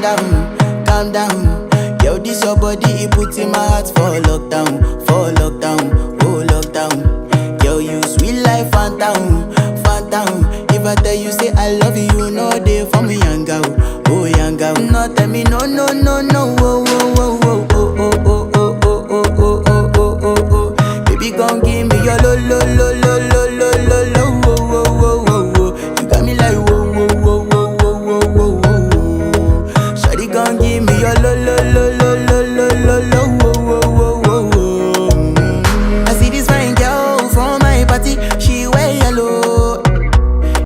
calm down. Yo, this your body, it puts in my heart for lockdown, oh lockdown. Yo, you sweet life, phantom, phantom. If I tell you say I love you, you know they for me yanga, oh yanga. No tell me no, no, no, no, oh, oh, oh, oh, oh, oh, oh, oh, oh, oh, oh, oh, oh, oh. Baby, gon' give me your lo, lo, lo, lo.